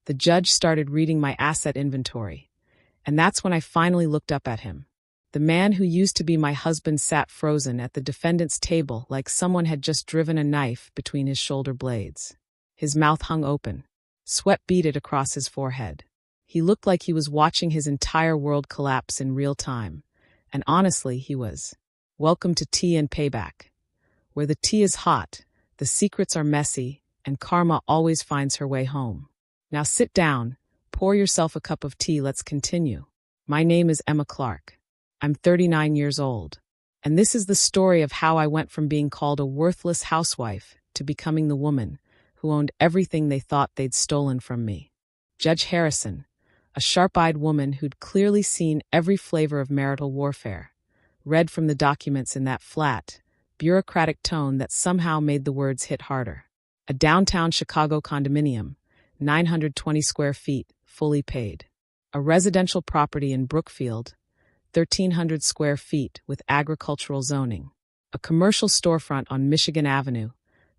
The judge started reading my asset inventory, and that's when I finally looked up at him. The man who used to be my husband sat frozen at the defendant's table like someone had just driven a knife between his shoulder blades. His mouth hung open. Sweat beaded across his forehead. He looked like he was watching his entire world collapse in real time. And honestly, he was. Welcome to Tea and Payback. Where the tea is hot, the secrets are messy, and karma always finds her way home. Now sit down, pour yourself a cup of tea, let's continue. My name is Emma Clark. I'm 39 years old. And this is the story of how I went from being called a worthless housewife to becoming the woman who owned everything they thought they'd stolen from me. Judge Harrison, a sharp-eyed woman who'd clearly seen every flavor of marital warfare, read from the documents in that flat, bureaucratic tone that somehow made the words hit harder. A downtown Chicago condominium, 920 square feet, fully paid. A residential property in Brookfield, 1,300 square feet with agricultural zoning. A commercial storefront on Michigan Avenue,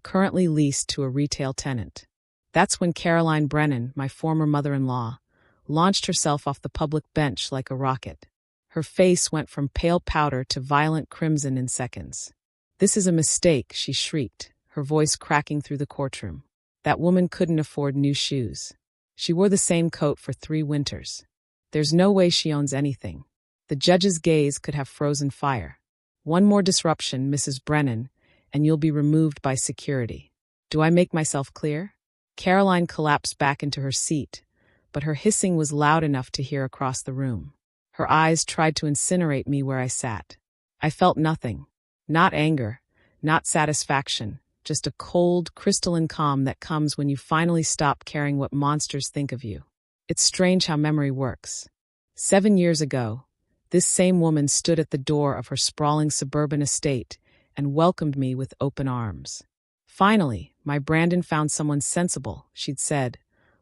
currently leased to a retail tenant. That's when Caroline Brennan, my former mother-in-law, launched herself off the public bench like a rocket. Her face went from pale powder to violent crimson in seconds. "This is a mistake," she shrieked, her voice cracking through the courtroom. That woman couldn't afford new shoes. She wore the same coat for 3 winters. There's no way she owns anything. The judge's gaze could have frozen fire. "One more disruption, Mrs. Brennan, and you'll be removed by security." Do I make myself clear? Caroline collapsed back into her seat, but her hissing was loud enough to hear across the room. Her eyes tried to incinerate me where I sat. I felt nothing. Not anger, not satisfaction, just a cold, crystalline calm that comes when you finally stop caring what monsters think of you. It's strange how memory works. 7 years ago, this same woman stood at the door of her sprawling suburban estate and welcomed me with open arms. "Finally, my Brandon found someone sensible," she'd said,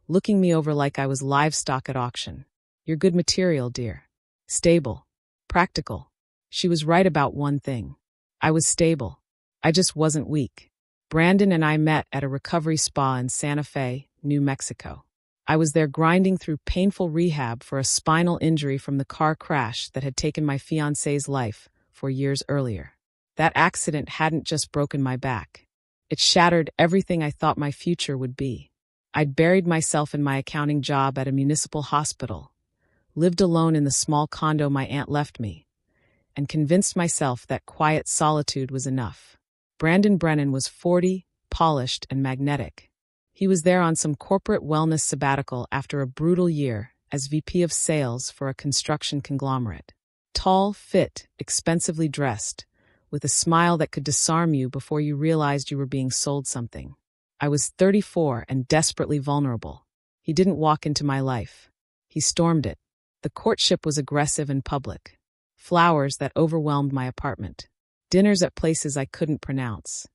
looking me over like I was livestock at auction. "You're good material, dear. Stable. Practical." She was right about one thing. I was stable. I just wasn't weak. Brandon and I met at a recovery spa in Santa Fe, New Mexico. I was there grinding through painful rehab for a spinal injury from the car crash that had taken my fiancé's life 4 years earlier. That accident hadn't just broken my back. It shattered everything I thought my future would be. I'd buried myself in my accounting job at a municipal hospital, lived alone in the small condo my aunt left me, and convinced myself that quiet solitude was enough. Brandon Brennan was 40, polished, and magnetic. He was there on some corporate wellness sabbatical after a brutal year as VP of sales for a construction conglomerate. Tall, fit, expensively dressed, with a smile that could disarm you before you realized you were being sold something. I was 34 and desperately vulnerable. He didn't walk into my life. He stormed it. The courtship was aggressive and public. Flowers that overwhelmed my apartment. Dinners at places I couldn't pronounce.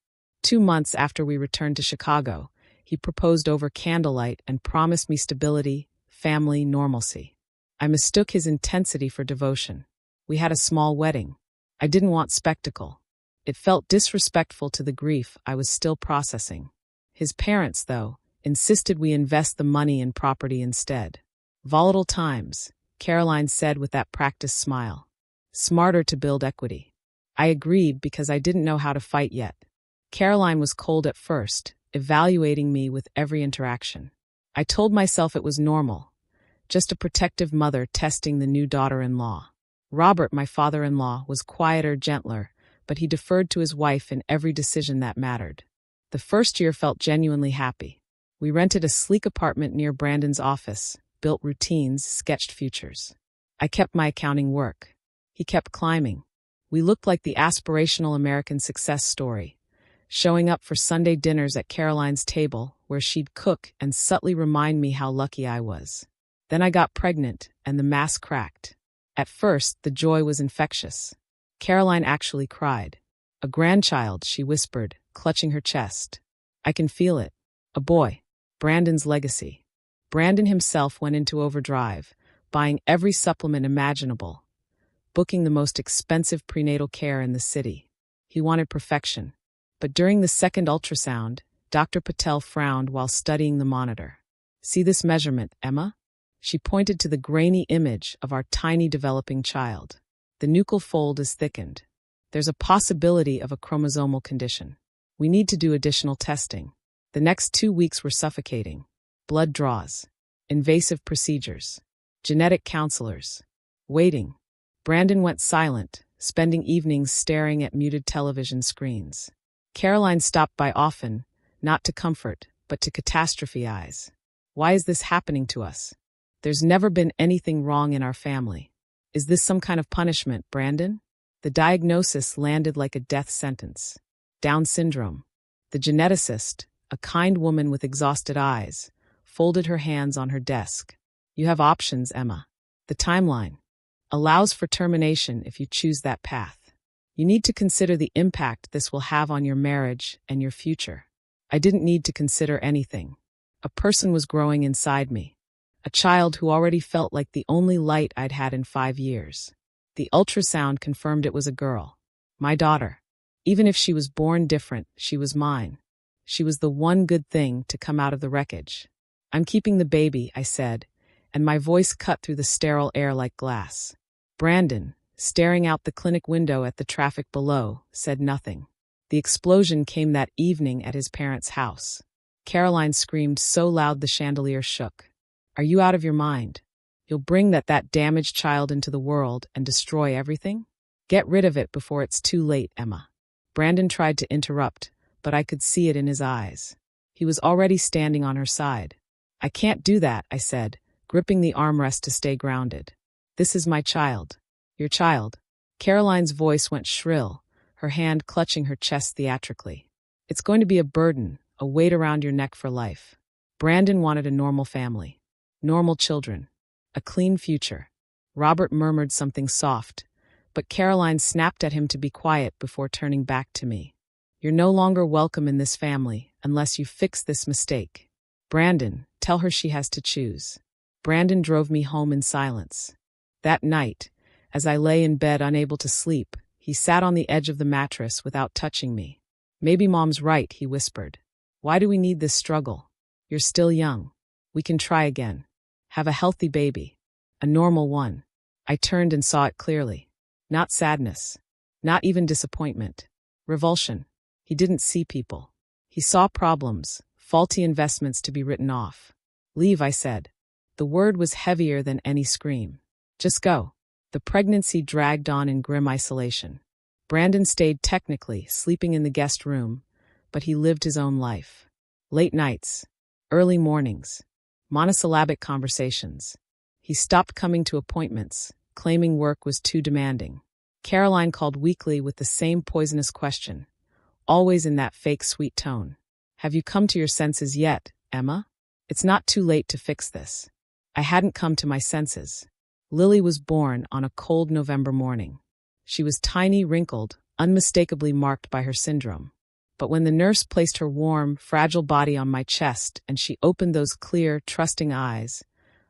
2 months after we returned to Chicago, he proposed over candlelight and promised me stability, family, normalcy. I mistook his intensity for devotion. We had a small wedding. I didn't want spectacle. It felt disrespectful to the grief I was still processing. His parents, though, insisted we invest the money in property instead. Volatile times, Caroline said with that practiced smile. Smarter to build equity. I agreed because I didn't know how to fight yet. Caroline was cold at first, evaluating me with every interaction. I told myself it was normal, just a protective mother testing the new daughter-in-law. Robert, my father-in-law, was quieter, gentler, but he deferred to his wife in every decision that mattered. The first year felt genuinely happy. We rented a sleek apartment near Brandon's office, built routines, sketched futures. I kept my accounting work. He kept climbing. We looked like the aspirational American success story, showing up for Sunday dinners at Caroline's table, where she'd cook and subtly remind me how lucky I was. Then I got pregnant, and the mask cracked. At first, the joy was infectious. Caroline actually cried. "A grandchild," she whispered, clutching her chest. "I can feel it. A boy. Brandon's legacy." Brandon himself went into overdrive, buying every supplement imaginable, booking the most expensive prenatal care in the city. He wanted perfection. But during the second ultrasound, Dr. Patel frowned while studying the monitor. See this measurement, Emma? She pointed to the grainy image of our tiny developing child. The nuchal fold is thickened. There's a possibility of a chromosomal condition. We need to do additional testing. The next 2 weeks were suffocating. Blood draws, invasive procedures, genetic counselors, waiting. Brandon went silent, spending evenings staring at muted television screens. Caroline stopped by often, not to comfort, but to catastrophize. Why is this happening to us? There's never been anything wrong in our family. Is this some kind of punishment, Brandon? The diagnosis landed like a death sentence. Down syndrome. The geneticist, a kind woman with exhausted eyes, folded her hands on her desk. You have options, Emma. The timeline allows for termination if you choose that path. You need to consider the impact this will have on your marriage and your future. I didn't need to consider anything. A person was growing inside me. A child who already felt like the only light I'd had in 5 years. The ultrasound confirmed it was a girl. My daughter. Even if she was born different, she was mine. She was the one good thing to come out of the wreckage. I'm keeping the baby, I said, and my voice cut through the sterile air like glass. Brandon, staring out the clinic window at the traffic below, said nothing. The explosion came that evening at his parents' house. Caroline screamed so loud the chandelier shook. Are you out of your mind? You'll bring that damaged child into the world and destroy everything? Get rid of it before it's too late, Emma. Brandon tried to interrupt, but I could see it in his eyes. He was already standing on her side. I can't do that, I said, gripping the armrest to stay grounded. This is my child. Your child. Caroline's voice went shrill, her hand clutching her chest theatrically. It's going to be a burden, a weight around your neck for life. Brandon wanted a normal family. Normal children. A clean future. Robert murmured something soft, but Caroline snapped at him to be quiet before turning back to me. You're no longer welcome in this family unless you fix this mistake. Brandon, tell her she has to choose. Brandon drove me home in silence. That night, as I lay in bed unable to sleep, he sat on the edge of the mattress without touching me. Maybe Mom's right, he whispered. Why do we need this struggle? You're still young. We can try again. Have a healthy baby. A normal one. I turned and saw it clearly. Not sadness. Not even disappointment. Revulsion. He didn't see people. He saw problems, faulty investments to be written off. Leave, I said. The word was heavier than any scream. Just go. The pregnancy dragged on in grim isolation. Brandon stayed technically, sleeping in the guest room, but he lived his own life. Late nights, early mornings, monosyllabic conversations. He stopped coming to appointments, claiming work was too demanding. Caroline called weekly with the same poisonous question, always in that fake sweet tone. Have you come to your senses yet, Emma? It's not too late to fix this. I hadn't come to my senses. Lily was born on a cold November morning. She was tiny, wrinkled, unmistakably marked by her syndrome. But when the nurse placed her warm, fragile body on my chest and she opened those clear, trusting eyes,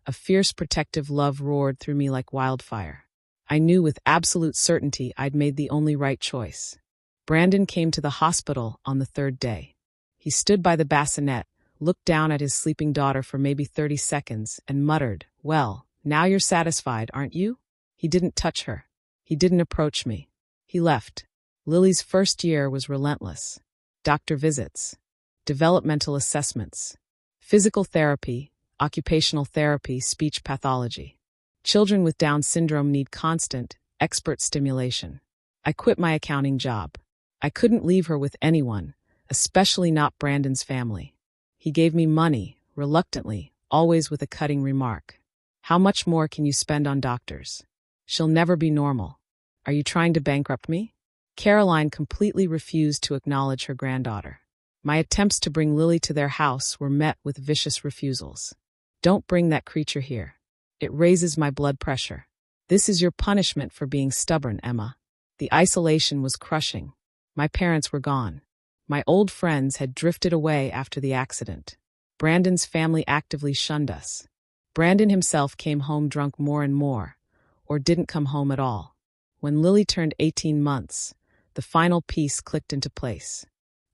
a fierce protective love roared through me like wildfire. I knew with absolute certainty I'd made the only right choice. Brandon came to the hospital on the 3rd day. He stood by the bassinet, looked down at his sleeping daughter for maybe 30 seconds, and muttered, "Well, now you're satisfied, aren't you?" He didn't touch her. He didn't approach me. He left. Lily's first year was relentless. Doctor visits, developmental assessments, physical therapy, occupational therapy, speech pathology. Children with Down syndrome need constant, expert stimulation. I quit my accounting job. I couldn't leave her with anyone, especially not Brandon's family. He gave me money, reluctantly, always with a cutting remark. How much more can you spend on doctors? She'll never be normal. Are you trying to bankrupt me? Caroline completely refused to acknowledge her granddaughter. My attempts to bring Lily to their house were met with vicious refusals. Don't bring that creature here. It raises my blood pressure. This is your punishment for being stubborn, Emma. The isolation was crushing. My parents were gone. My old friends had drifted away after the accident. Brandon's family actively shunned us. Brandon himself came home drunk more and more, or didn't come home at all. When Lily turned 18 months, the final piece clicked into place.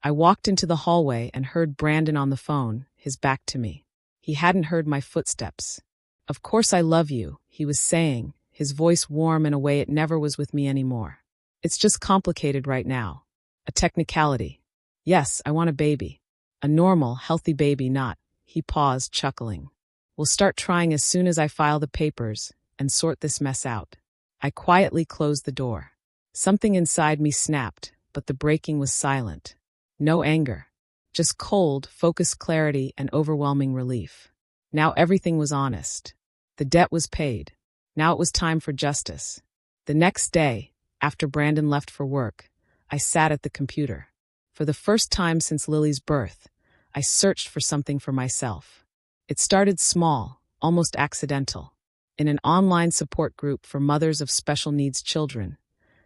I walked into the hallway and heard Brandon on the phone, his back to me. He hadn't heard my footsteps. "Of course I love you," he was saying, his voice warm in a way it never was with me anymore. "It's just complicated right now. A technicality. Yes, I want a baby. A normal, healthy baby, not." He paused, chuckling. "We'll start trying as soon as I file the papers and sort this mess out." I quietly closed the door. Something inside me snapped, but the breaking was silent. No anger. Just cold, focused clarity and overwhelming relief. Now everything was honest. The debt was paid. Now it was time for justice. The next day, after Brandon left for work, I sat at the computer. For the first time since Lily's birth, I searched for something for myself. It started small, almost accidental. In an online support group for mothers of special needs children,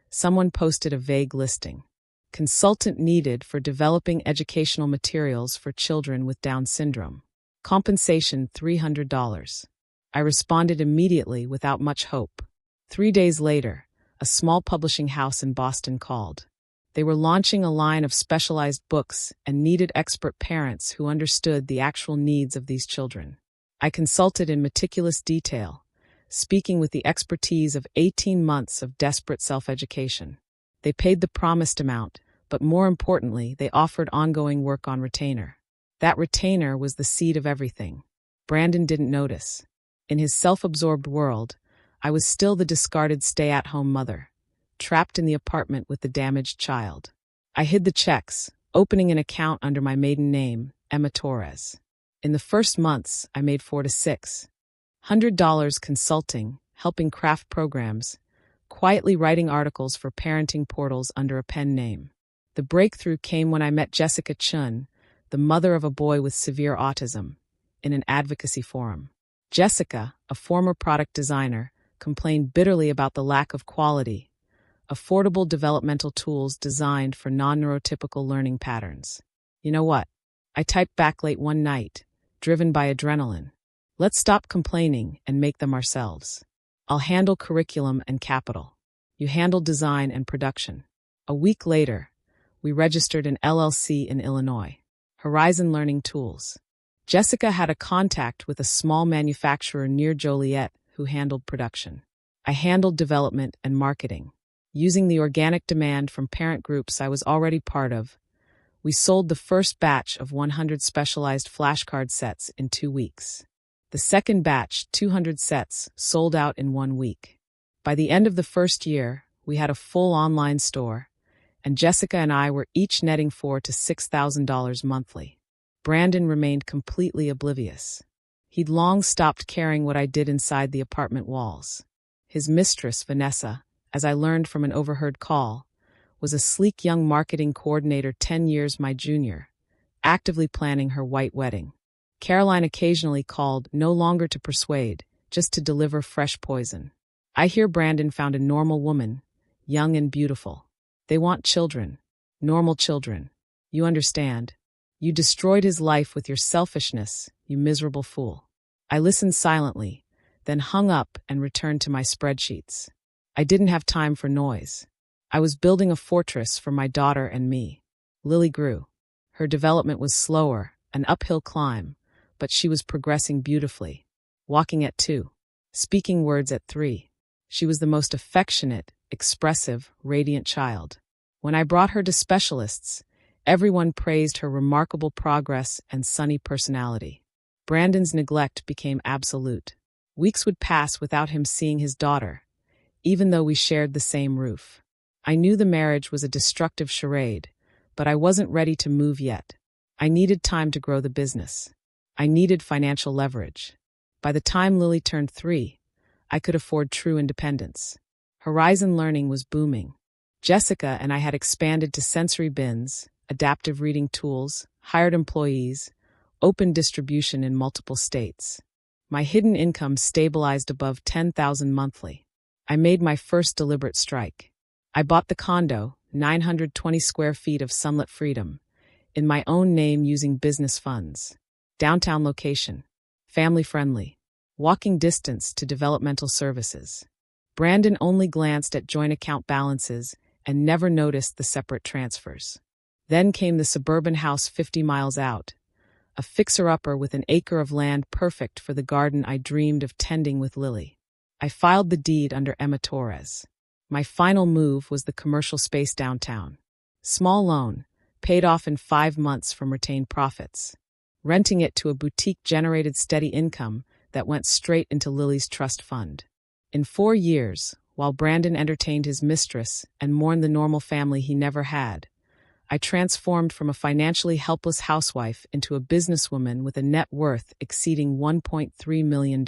someone posted a vague listing. Consultant needed for developing educational materials for children with Down syndrome. Compensation $300. I responded immediately without much hope. 3 days later, a small publishing house in Boston called. They were launching a line of specialized books and needed expert parents who understood the actual needs of these children. I consulted in meticulous detail, speaking with the expertise of 18 months of desperate self-education. They paid the promised amount, but more importantly, they offered ongoing work on retainer. That retainer was the seed of everything. Brandon didn't notice. In his self-absorbed world, I was still the discarded stay-at-home mother, trapped in the apartment with the damaged child. I hid the checks, opening an account under my maiden name, Emma Torres. In the first months, I made $400 to $600 consulting, helping craft programs, quietly writing articles for parenting portals under a pen name. The breakthrough came when I met Jessica Chun, the mother of a boy with severe autism, in an advocacy forum. Jessica, a former product designer, complained bitterly about the lack of quality, affordable developmental tools designed for non-neurotypical learning patterns. You know what? I typed back late one night, driven by adrenaline. "Let's stop complaining and make them ourselves. I'll handle curriculum and capital. You handle design and production." A week later, we registered an LLC in Illinois, Horizon Learning Tools. Jessica had a contact with a small manufacturer near Joliet who handled production. I handled development and marketing. Using the organic demand from parent groups I was already part of, we sold the first batch of 100 specialized flashcard sets in 2 weeks. The second batch, 200 sets, sold out in 1 week. By the end of the first year, we had a full online store, and Jessica and I were each netting $4,000 to $6,000 monthly. Brandon remained completely oblivious. He'd long stopped caring what I did inside the apartment walls. His mistress, Vanessa, as I learned from an overheard call, was a sleek young marketing coordinator 10 years my junior, actively planning her white wedding. Caroline occasionally called, no longer to persuade, just to deliver fresh poison. I hear Brandon found a normal woman, young and beautiful. They want children. Normal children. You understand. You destroyed his life with your selfishness, you miserable fool. I listened silently, then hung up and returned to my spreadsheets. I didn't have time for noise. I was building a fortress for my daughter and me. Lily grew. Her development was slower, an uphill climb, but she was progressing beautifully. Walking at 2. Speaking words at 3. She was the most affectionate, expressive, radiant child. When I brought her to specialists, everyone praised her remarkable progress and sunny personality. Brandon's neglect became absolute. Weeks would pass without him seeing his daughter, even though we shared the same roof. I knew the marriage was a destructive charade, but I wasn't ready to move yet. I needed time to grow the business. I needed financial leverage. By the time Lily turned 3, I could afford true independence. Horizon Learning was booming. Jessica and I had expanded to sensory bins, adaptive reading tools, hired employees, open distribution in multiple states. My hidden income stabilized above $10,000 monthly. I made my first deliberate strike. I bought the condo, 920 square feet of sunlit freedom, in my own name using business funds. Downtown location. Family-friendly. Walking distance to developmental services. Brandon only glanced at joint account balances and never noticed the separate transfers. Then came the suburban house 50 miles out, a fixer-upper with an acre of land perfect for the garden I dreamed of tending with Lily. I filed the deed under Emma Torres. My final move was the commercial space downtown. Small loan, paid off in 5 months from retained profits. Renting it to a boutique generated steady income that went straight into Lily's trust fund. In 4 years, while Brandon entertained his mistress and mourned the normal family he never had, I transformed from a financially helpless housewife into a businesswoman with a net worth exceeding $1.3 million.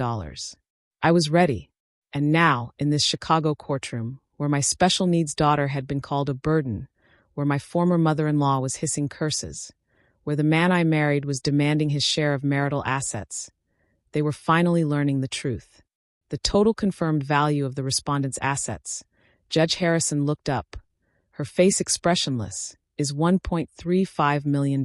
I was ready, and now, in this Chicago courtroom, where my special needs daughter had been called a burden, where my former mother-in-law was hissing curses, where the man I married was demanding his share of marital assets, they were finally learning the truth. The total confirmed value of the respondent's assets, Judge Harrison looked up, her face expressionless, is $1.35 million.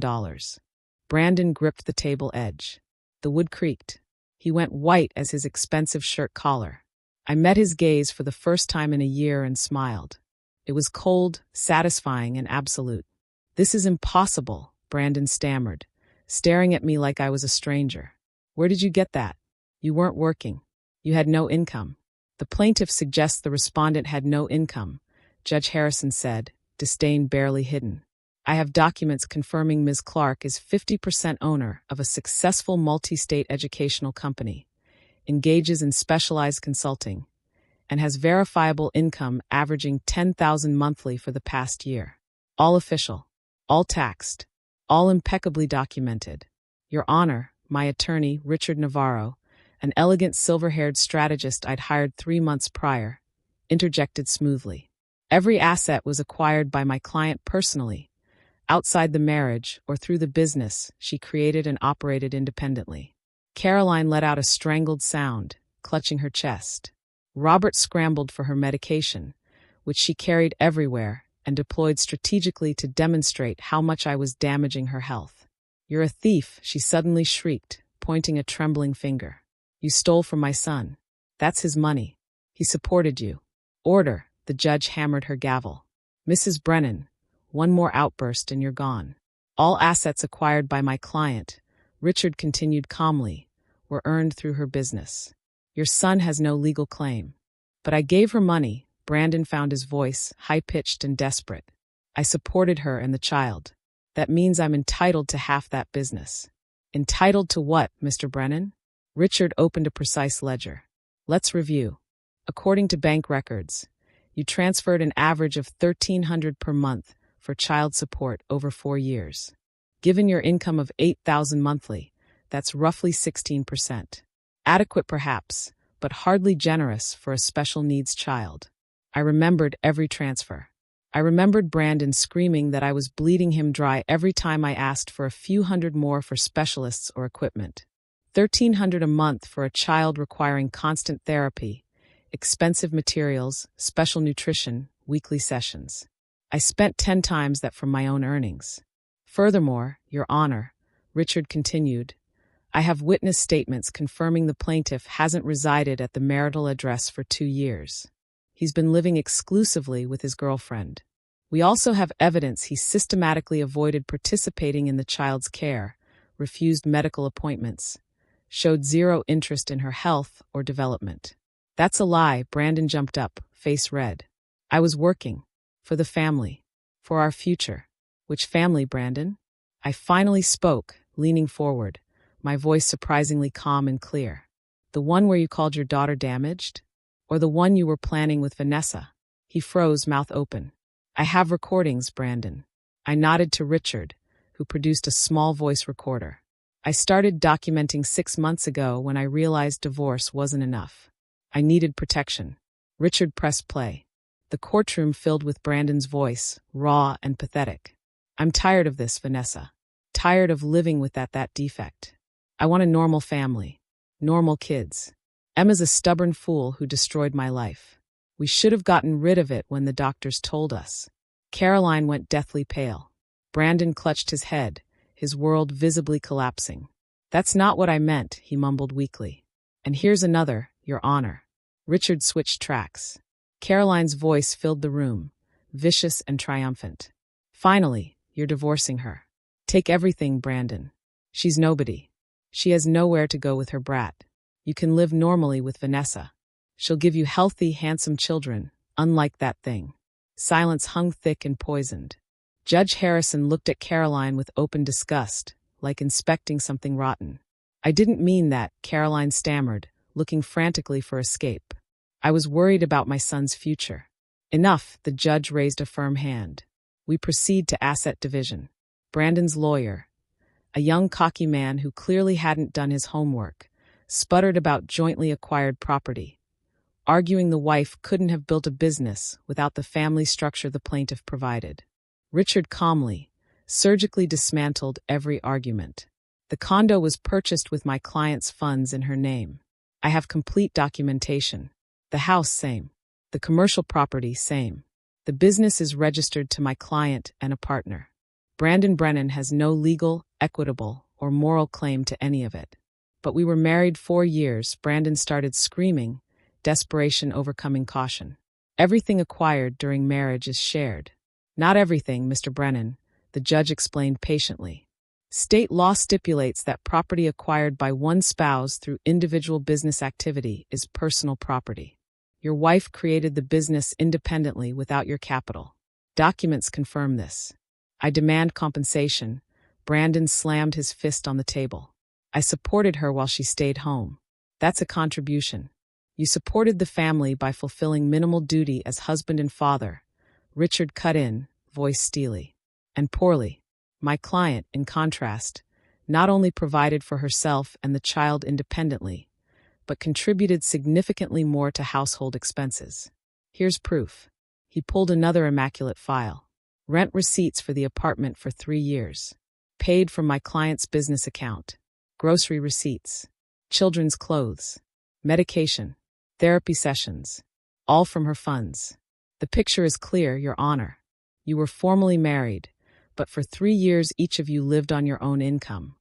Brandon gripped the table edge. The wood creaked. He went white as his expensive shirt collar. I met his gaze for the first time in a year and smiled. It was cold, satisfying, and absolute. "This is impossible," Brandon stammered, staring at me like I was a stranger. "Where did you get that? You weren't working. You had no income." "The plaintiff suggests the respondent had no income," Judge Harrison said, disdain barely hidden. "I have documents confirming Ms. Clark is 50% owner of a successful multi-state educational company, engages in specialized consulting, and has verifiable income averaging $10,000 monthly for the past year. All official, all taxed, all impeccably documented. Your Honor," my attorney, Richard Navarro, an elegant silver-haired strategist I'd hired 3 months prior, interjected smoothly. "Every asset was acquired by my client personally, outside the marriage or through the business she created and operated independently." Caroline let out a strangled sound, clutching her chest. Robert scrambled for her medication, which she carried everywhere and deployed strategically to demonstrate how much I was damaging her health. "You're a thief," she suddenly shrieked, pointing a trembling finger. "You stole from my son. That's his money. He supported you." "Order," the judge hammered her gavel. "Mrs. Brennan, one more outburst and you're gone. All assets acquired by my client," Richard continued calmly, "were earned through her business. Your son has no legal claim." "But I gave her money," Brandon found his voice high-pitched and desperate. "I supported her and the child. That means I'm entitled to half that business." "Entitled to what, Mr. Brennan?" Richard opened a precise ledger. "Let's review. According to bank records, you transferred an average of $1,300 per month for child support over 4 years. Given your income of $8,000 monthly, that's roughly 16%. Adequate perhaps, but hardly generous for a special needs child." I remembered every transfer. I remembered Brandon screaming that I was bleeding him dry every time I asked for a few hundred more for specialists or equipment. $1,300 a month for a child requiring constant therapy, expensive materials, special nutrition, weekly sessions. I spent 10 times that from my own earnings. "Furthermore, Your Honor," Richard continued, "I have witness statements confirming the plaintiff hasn't resided at the marital address for 2 years. He's been living exclusively with his girlfriend. We also have evidence he systematically avoided participating in the child's care, refused medical appointments, showed zero interest in her health or development." "That's a lie," Brandon jumped up, face red. "I was working. For the family. For our future." "Which family, Brandon?" I finally spoke, leaning forward, my voice surprisingly calm and clear. "The one where you called your daughter damaged? Or the one you were planning with Vanessa?" He froze, mouth open. "I have recordings, Brandon." I nodded to Richard, who produced a small voice recorder. "I started documenting 6 months ago when I realized divorce wasn't enough. I needed protection." Richard pressed play. The courtroom filled with Brandon's voice, raw and pathetic. "I'm tired of this, Vanessa. Tired of living with that defect. I want a normal family. Normal kids. Emma's a stubborn fool who destroyed my life. We should have gotten rid of it when the doctors told us." Caroline went deathly pale. Brandon clutched his head, his world visibly collapsing. "That's not what I meant," he mumbled weakly. "And here's another, Your Honor." Richard switched tracks. Caroline's voice filled the room, vicious and triumphant. "Finally, you're divorcing her. Take everything, Brandon. She's nobody. She has nowhere to go with her brat. You can live normally with Vanessa. She'll give you healthy, handsome children, unlike that thing." Silence hung thick and poisoned. Judge Harrison looked at Caroline with open disgust, like inspecting something rotten. "I didn't mean that," Caroline stammered, looking frantically for escape. "I was worried about my son's future." "Enough," the judge raised a firm hand. "We proceed to asset division." Brandon's lawyer, a young cocky man who clearly hadn't done his homework, sputtered about jointly acquired property, arguing the wife couldn't have built a business without the family structure the plaintiff provided. Richard calmly, surgically dismantled every argument. "The condo was purchased with my client's funds in her name. I have complete documentation. The house, same. The commercial property, same. The business is registered to my client and a partner. Brandon Brennan has no legal, equitable, or moral claim to any of it. But we were married 4 years," Brandon started screaming, desperation overcoming caution. "Everything acquired during marriage is shared." "Not everything, Mr. Brennan," the judge explained patiently. "State law stipulates that property acquired by one spouse through individual business activity is personal property. Your wife created the business independently without your capital. Documents confirm this. I demand compensation." Brandon slammed his fist on the table. "I supported her while she stayed home. That's a contribution. You supported the family by fulfilling minimal duty as husband and father." Richard cut in, voice steely. "And poorly. My client, in contrast, not only provided for herself and the child independently, but contributed significantly more to household expenses. Here's proof." He pulled another immaculate file. "Rent receipts for the apartment for 3 years. Paid from my client's business account. Grocery receipts. Children's clothes. Medication. Therapy sessions. All from her funds. The picture is clear, Your Honor. You were formally married, but for 3 years each of you lived on your own income,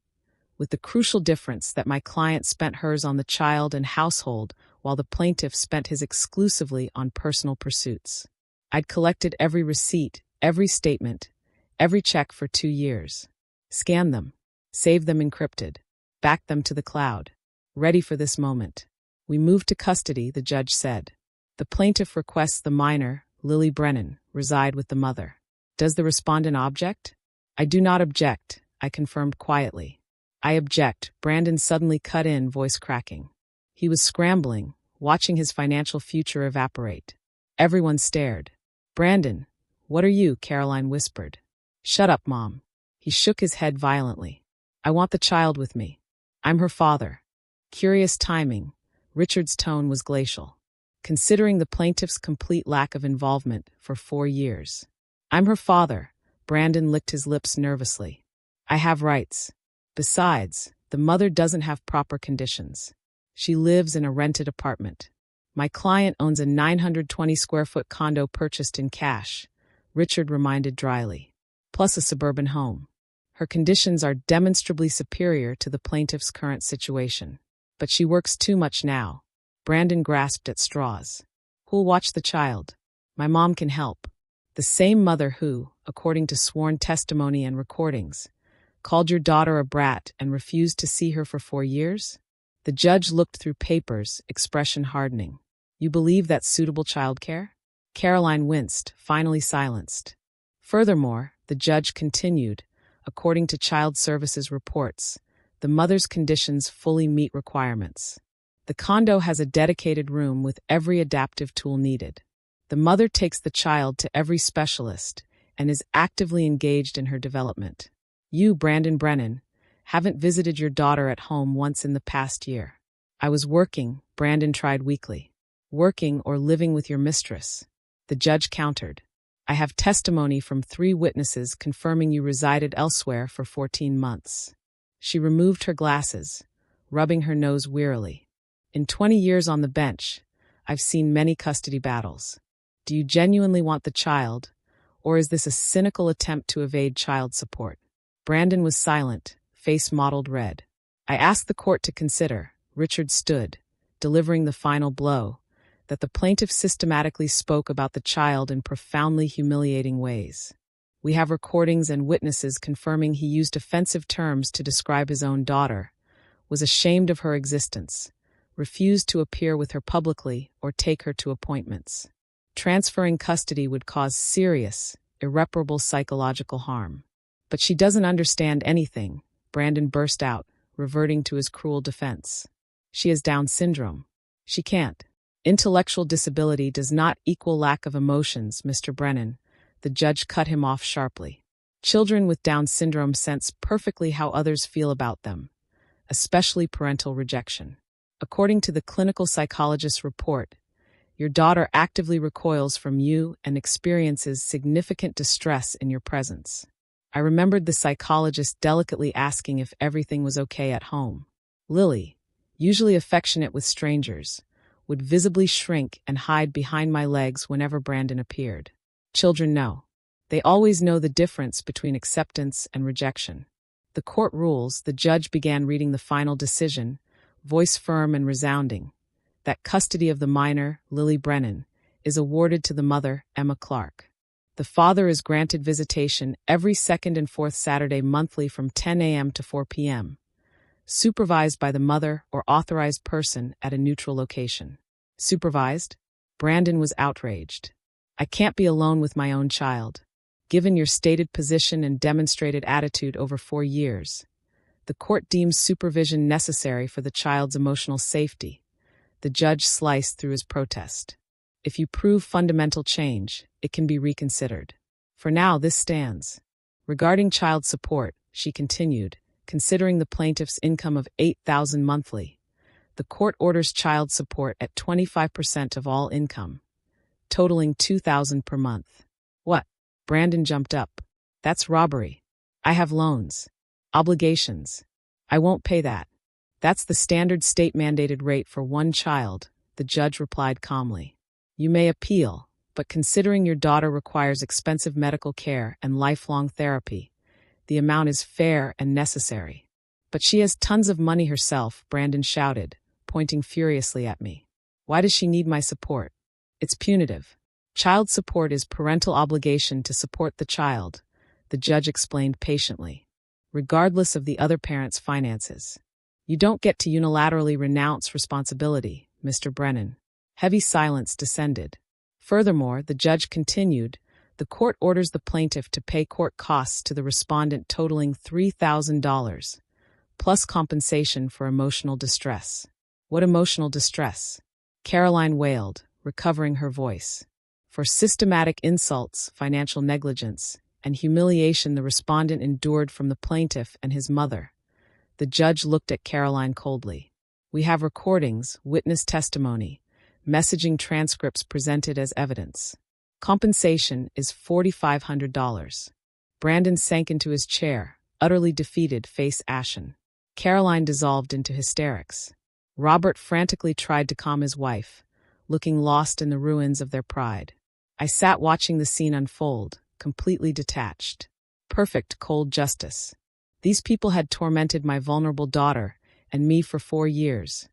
with the crucial difference that my client spent hers on the child and household while the plaintiff spent his exclusively on personal pursuits. I'd collected every receipt, every statement, every check for 2 years. Scanned them, saved them encrypted, backed them to the cloud. Ready for this moment. We moved to custody," the judge said. "The plaintiff requests the minor, Lily Brennan, reside with the mother. Does the respondent object?" "I do not object," I confirmed quietly. "I object," Brandon suddenly cut in, voice cracking. He was scrambling, watching his financial future evaporate. Everyone stared. "Brandon, what are you?" Caroline whispered. "Shut up, Mom." He shook his head violently. "I want the child with me. I'm her father." Curious timing. Richard's tone was glacial. Considering the plaintiff's complete lack of involvement for 4 years. "I'm her father," Brandon licked his lips nervously. "I have rights. Besides, the mother doesn't have proper conditions. She lives in a rented apartment. My client owns a 920-square-foot condo purchased in cash," Richard reminded dryly, "plus a suburban home. Her conditions are demonstrably superior to the plaintiff's current situation. But she works too much now." Brandon grasped at straws. "Who'll watch the child?" "My mom can help." "The same mother who, according to sworn testimony and recordings, called your daughter a brat and refused to see her for 4 years?" The judge looked through papers, expression hardening. "You believe that's suitable childcare?" Caroline winced, finally silenced. "Furthermore," the judge continued, "according to Child Services reports, the mother's conditions fully meet requirements. The condo has a dedicated room with every adaptive tool needed. The mother takes the child to every specialist and is actively engaged in her development. You, Brandon Brennan, haven't visited your daughter at home once in the past year." "I was working," Brandon tried weakly. "Working or living with your mistress," the judge countered. "I have testimony from 3 witnesses confirming you resided elsewhere for 14 months. She removed her glasses, rubbing her nose wearily. "In 20 years on the bench, I've seen many custody battles. Do you genuinely want the child, or is this a cynical attempt to evade child support?" Brandon was silent, face mottled red. "I asked the court to consider," Richard stood, delivering the final blow, "that the plaintiff systematically spoke about the child in profoundly humiliating ways. We have recordings and witnesses confirming he used offensive terms to describe his own daughter, was ashamed of her existence, refused to appear with her publicly or take her to appointments. Transferring custody would cause serious, irreparable psychological harm. But she doesn't understand anything, Brandon burst out, reverting to his cruel defense. She has Down syndrome. She can't. Intellectual disability does not equal lack of emotions, Mr. Brennan. The judge cut him off sharply. Children with Down syndrome sense perfectly how others feel about them, especially parental rejection. According to the clinical psychologist's report, your daughter actively recoils from you and experiences significant distress in your presence. I remembered the psychologist delicately asking if everything was okay at home. Lily, usually affectionate with strangers, would visibly shrink and hide behind my legs whenever Brandon appeared. Children know. They always know the difference between acceptance and rejection. The court rules. The judge began reading the final decision, voice firm and resounding, that custody of the minor, Lily Brennan, is awarded to the mother, Emma Clark. The father is granted visitation every second and fourth Saturday monthly from 10 a.m. to 4 p.m., supervised by the mother or authorized person at a neutral location. Supervised? Brandon was outraged. I can't be alone with my own child. Given your stated position and demonstrated attitude over 4 years, the court deems supervision necessary for the child's emotional safety. The judge sliced through his protest. If you prove fundamental change, it can be reconsidered. For now, this stands. Regarding child support, she continued, considering the plaintiff's income of $8,000 monthly, the court orders child support at 25% of all income, totaling $2,000 per month. What? Brandon jumped up. That's robbery. I have loans. Obligations. I won't pay that. That's the standard state-mandated rate for one child, the judge replied calmly. You may appeal, but considering your daughter requires expensive medical care and lifelong therapy, the amount is fair and necessary. But she has tons of money herself, Brandon shouted, pointing furiously at me. Why does she need my support? It's punitive. Child support is parental obligation to support the child, the judge explained patiently, regardless of the other parent's finances. You don't get to unilaterally renounce responsibility, Mr. Brennan. Heavy silence descended. Furthermore, the judge continued, the court orders the plaintiff to pay court costs to the respondent totaling $3,000, plus compensation for emotional distress. What emotional distress? Caroline wailed, recovering her voice. For systematic insults, financial negligence, and humiliation the respondent endured from the plaintiff and his mother. The judge looked at Caroline coldly. We have recordings, witness testimony, messaging transcripts presented as evidence. Compensation is $4,500. Brandon sank into his chair, utterly defeated, face ashen. Caroline dissolved into hysterics. Robert frantically tried to calm his wife, looking lost in the ruins of their pride. I sat watching the scene unfold, completely detached. Perfect cold justice. These people had tormented my vulnerable daughter and me for 4 years,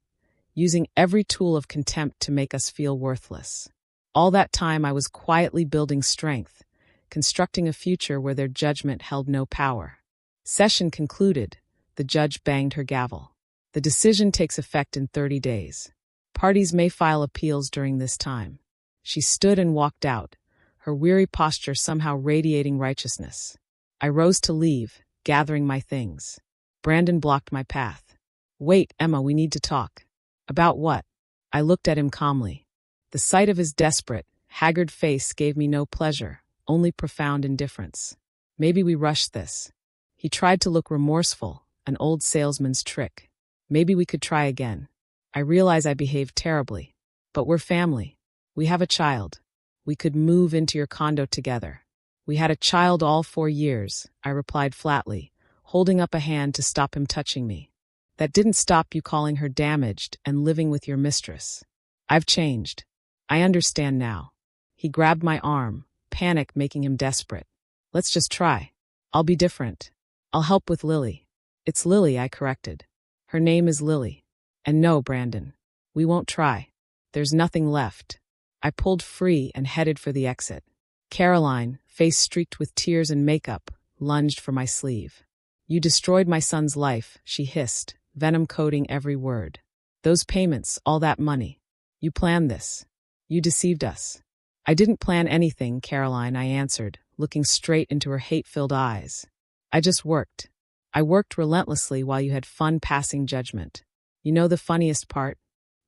using every tool of contempt to make us feel worthless. All that time I was quietly building strength, constructing a future where their judgment held no power. Session concluded. The judge banged her gavel. The decision takes effect in 30 days. Parties may file appeals during this time. She stood and walked out, her weary posture somehow radiating righteousness. I rose to leave, gathering my things. Brandon blocked my path. Wait, Emma, we need to talk. About what? I looked at him calmly. The sight of his desperate, haggard face gave me no pleasure, only profound indifference. Maybe we rushed this. He tried to look remorseful, an old salesman's trick. Maybe we could try again. I realize I behaved terribly. But we're family. We have a child. We could move into your condo together. We had a child all 4 years, I replied flatly, holding up a hand to stop him touching me. That didn't stop you calling her damaged and living with your mistress. I've changed. I understand now. He grabbed my arm, panic making him desperate. Let's just try. I'll be different. I'll help with Lily. It's Lily, I corrected. Her name is Lily. And no, Brandon. We won't try. There's nothing left. I pulled free and headed for the exit. Caroline, face streaked with tears and makeup, lunged for my sleeve. "You destroyed my son's life," she hissed, venom coating every word. "Those payments, all that money. You planned this. You deceived us." "I didn't plan anything, Caroline," I answered, looking straight into her hate-filled eyes. "I just worked. I worked relentlessly while you had fun passing judgment. You know the funniest part?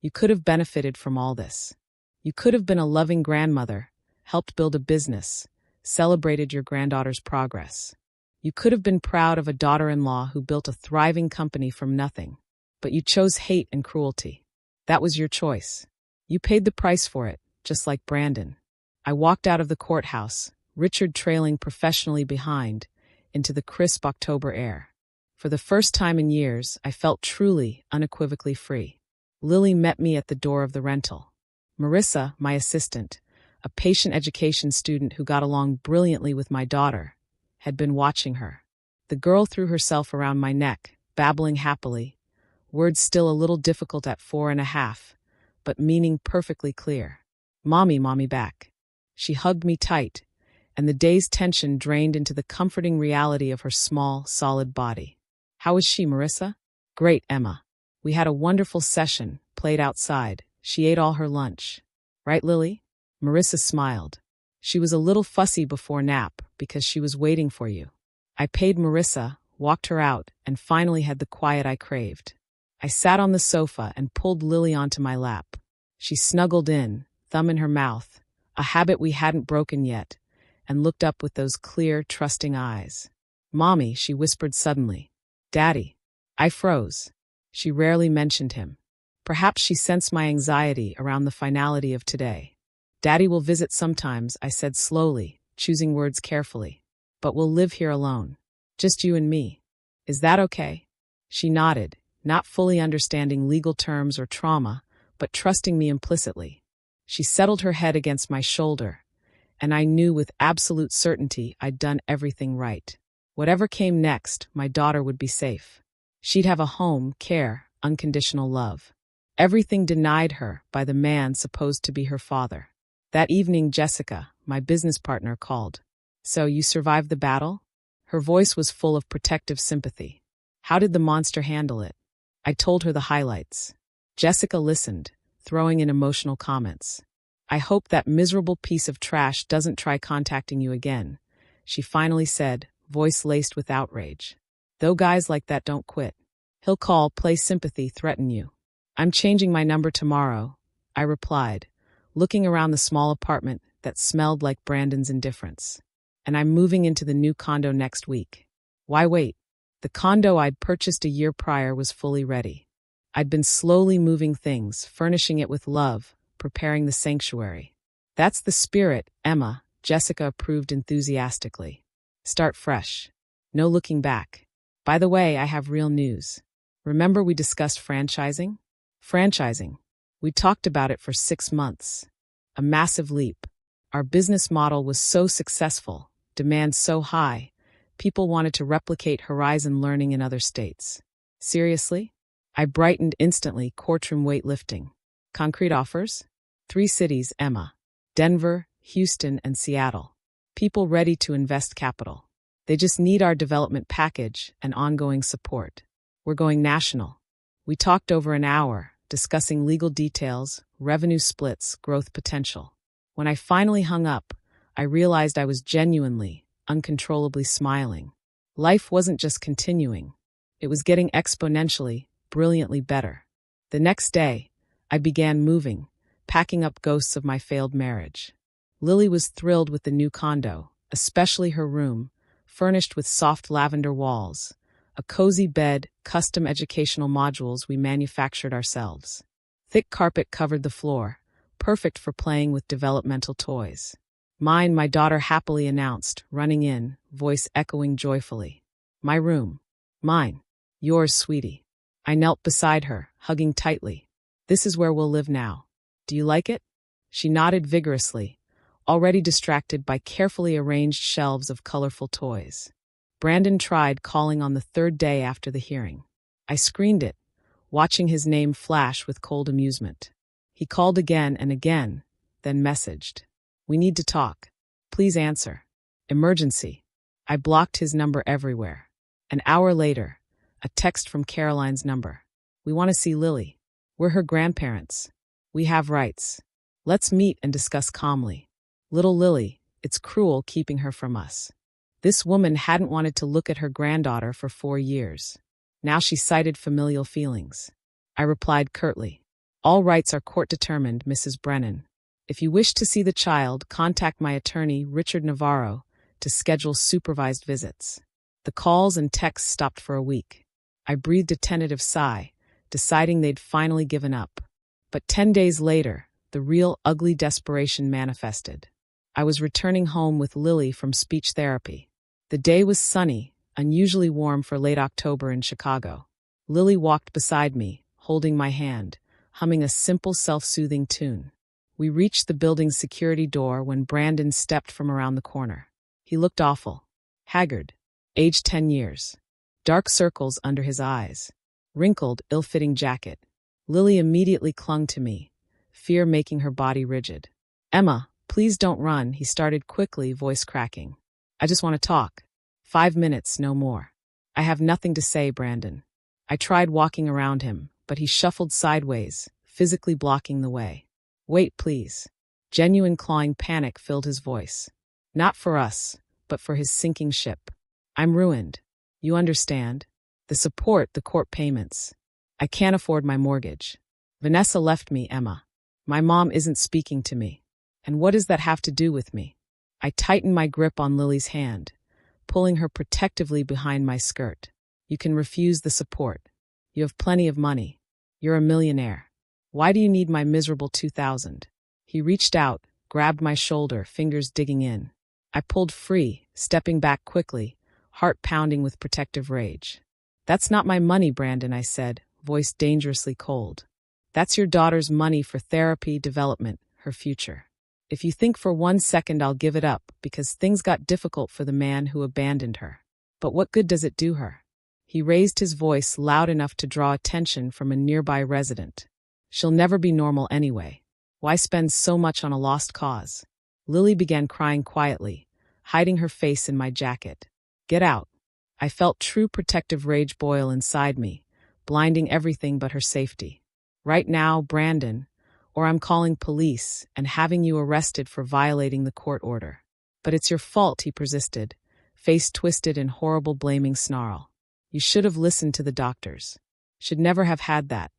You could have benefited from all this. You could have been a loving grandmother, helped build a business, celebrated your granddaughter's progress. You could have been proud of a daughter-in-law who built a thriving company from nothing. But you chose hate and cruelty. That was your choice. You paid the price for it, just like Brandon." I walked out of the courthouse, Richard trailing professionally behind, into the crisp October air. For the first time in years, I felt truly, unequivocally free. Lily met me at the door of the rental. Marissa, my assistant, a patient education student who got along brilliantly with my daughter, had been watching her. The girl threw herself around my neck, babbling happily, words still a little difficult at 4.5, but meaning perfectly clear. "Mommy, mommy back." She hugged me tight, and the day's tension drained into the comforting reality of her small, solid body. "How is she, Marissa?" "Great, Emma. We had a wonderful session, played outside. She ate all her lunch. Right, Lily?" Marissa smiled. "She was a little fussy before nap because she was waiting for you." I paid Marissa, walked her out, and finally had the quiet I craved. I sat on the sofa and pulled Lily onto my lap. She snuggled in, thumb in her mouth, a habit we hadn't broken yet, and looked up with those clear, trusting eyes. "Mommy," she whispered suddenly. "Daddy." I froze. She rarely mentioned him. Perhaps she sensed my anxiety around the finality of today. "Daddy will visit sometimes," I said slowly, choosing words carefully. "But we'll live here alone. Just you and me. Is that okay?" She nodded, not fully understanding legal terms or trauma, but trusting me implicitly. She settled her head against my shoulder, and I knew with absolute certainty I'd done everything right. Whatever came next, my daughter would be safe. She'd have a home, care, unconditional love. Everything denied her by the man supposed to be her father. That evening, Jessica, my business partner, called. "So you survived the battle?" Her voice was full of protective sympathy. "How did the monster handle it?" I told her the highlights. Jessica listened, throwing in emotional comments. "I hope that miserable piece of trash doesn't try contacting you again," she finally said, voice laced with outrage. "Though guys like that don't quit. He'll call, play sympathy, threaten you." "I'm changing my number tomorrow," I replied, looking around the small apartment that smelled like Brandon's indifference. "And I'm moving into the new condo next week." Why wait? The condo I'd purchased a year prior was fully ready. I'd been slowly moving things, furnishing it with love, preparing the sanctuary. "That's the spirit, Emma," Jessica approved enthusiastically. "Start fresh. No looking back. By the way, I have real news. Remember we discussed franchising?" Franchising. We talked about it for 6 months. A massive leap. Our business model was so successful, demand so high, people wanted to replicate Horizon Learning in other states. "Seriously?" I brightened instantly, courtroom weight lifting. "Concrete offers?" 3 cities, Emma. Denver, Houston, and Seattle. People ready to invest capital. They just need our development package and ongoing support. We're going national. We talked over an hour, discussing legal details, revenue splits, growth potential. When I finally hung up, I realized I was genuinely, uncontrollably smiling. Life wasn't just continuing. It was getting exponentially, brilliantly better. The next day, I began moving, packing up ghosts of my failed marriage. Lily was thrilled with the new condo, especially her room, furnished with soft lavender walls, a cozy bed, custom educational modules we manufactured ourselves. Thick carpet covered the floor, perfect for playing with developmental toys. "Mine," my daughter happily announced, running in, voice echoing joyfully. "My room. Mine. Yours, sweetie." I knelt beside her, hugging tightly. "This is where we'll live now. Do you like it?" She nodded vigorously, already distracted by carefully arranged shelves of colorful toys. Brandon tried calling on the 3rd day after the hearing. I screened it, watching his name flash with cold amusement. He called again and again, then messaged. "We need to talk. Please answer." Emergency. I blocked his number everywhere. An hour later, a text from Caroline's number. We want to see Lily. We're her grandparents. We have rights. Let's meet and discuss calmly. Little Lily, it's cruel keeping her from us. This woman hadn't wanted to look at her granddaughter for 4 years. Now she cited familial feelings. I replied curtly. All rights are court-determined, Mrs. Brennan. If you wish to see the child, contact my attorney, Richard Navarro, to schedule supervised visits. The calls and texts stopped for a week. I breathed a tentative sigh, deciding they'd finally given up. But 10 days later, the real ugly desperation manifested. I was returning home with Lily from speech therapy. The day was sunny, unusually warm for late October in Chicago. Lily walked beside me, holding my hand, humming a simple self-soothing tune. We reached the building's security door when Brandon stepped from around the corner. He looked awful. Haggard. Aged 10 years. Dark circles under his eyes. Wrinkled, ill-fitting jacket. Lily immediately clung to me, fear making her body rigid. Emma, please don't run, he started quickly, voice cracking. I just want to talk. 5 minutes, no more. I have nothing to say, Brandon. I tried walking around him, but he shuffled sideways, physically blocking the way. Wait, please. Genuine clawing panic filled his voice. Not for us, but for his sinking ship. I'm ruined. You understand? The support, the court payments. I can't afford my mortgage. Vanessa left me, Emma. My mom isn't speaking to me. And what does that have to do with me? I tightened my grip on Lily's hand, pulling her protectively behind my skirt. You can refuse the support. You have plenty of money. You're a millionaire. Why do you need my miserable 2,000? He reached out, grabbed my shoulder, fingers digging in. I pulled free, stepping back quickly, heart pounding with protective rage. That's not my money, Brandon, I said, voice dangerously cold. That's your daughter's money for therapy, development, her future. If you think for 1 second I'll give it up because things got difficult for the man who abandoned her. But what good does it do her? He raised his voice loud enough to draw attention from a nearby resident. She'll never be normal anyway. Why spend so much on a lost cause? Lily began crying quietly, hiding her face in my jacket. Get out. I felt true protective rage boil inside me, blinding everything but her safety. Right now, Brandon, or I'm calling police and having you arrested for violating the court order. But it's your fault, he persisted, face twisted in horrible blaming snarl. You should have listened to the doctors. Should never have had that.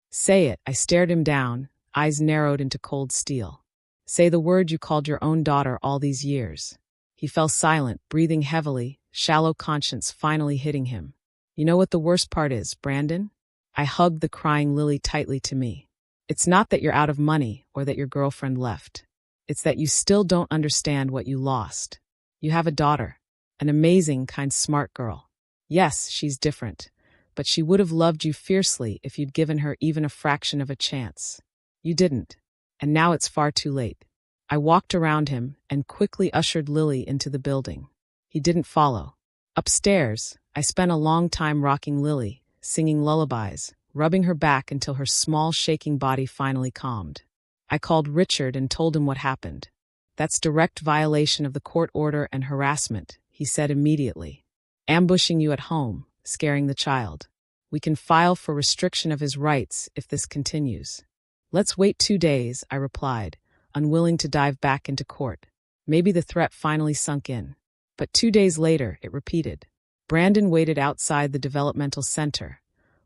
Say it, I stared him down, eyes narrowed into cold steel. Say the word you called your own daughter all these years. He fell silent, breathing heavily, shallow conscience finally hitting him. You know what the worst part is, Brandon? I hugged the crying Lily tightly to me. It's not that you're out of money or that your girlfriend left. It's that you still don't understand what you lost. You have a daughter, an amazing, kind, smart girl. Yes, she's different, but she would have loved you fiercely if you'd given her even a fraction of a chance. You didn't, and now it's far too late. I walked around him and quickly ushered Lily into the building. He didn't follow. Upstairs, I spent a long time rocking Lily, singing lullabies, rubbing her back until her small, shaking body finally calmed. I called Richard and told him what happened. That's direct violation of the court order and harassment, he said immediately. Ambushing you at home, scaring the child. We can file for restriction of his rights if this continues. Let's wait 2 days, I replied, unwilling to dive back into court. Maybe the threat finally sunk in. But 2 days later, it repeated. Brandon waited outside the developmental center,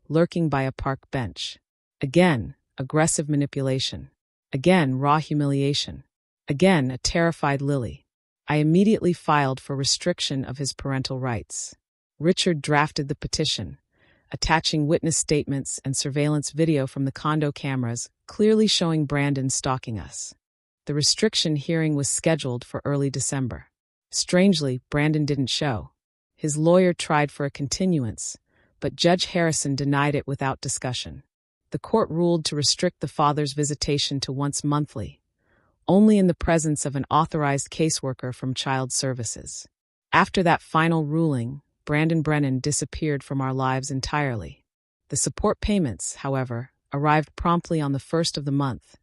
lurking by a park bench. Again, aggressive manipulation. Again, raw humiliation. Again, a terrified Lily. I immediately filed for restriction of his parental rights. Richard drafted the petition, attaching witness statements and surveillance video from the condo cameras, clearly showing Brandon stalking us. The restriction hearing was scheduled for early December. Strangely, Brandon didn't show. His lawyer tried for a continuance, but Judge Harrison denied it without discussion. The court ruled to restrict the father's visitation to once monthly, only in the presence of an authorized caseworker from Child Services. After that final ruling, Brandon Brennan disappeared from our lives entirely. The support payments, however, arrived promptly on the 1st of the month,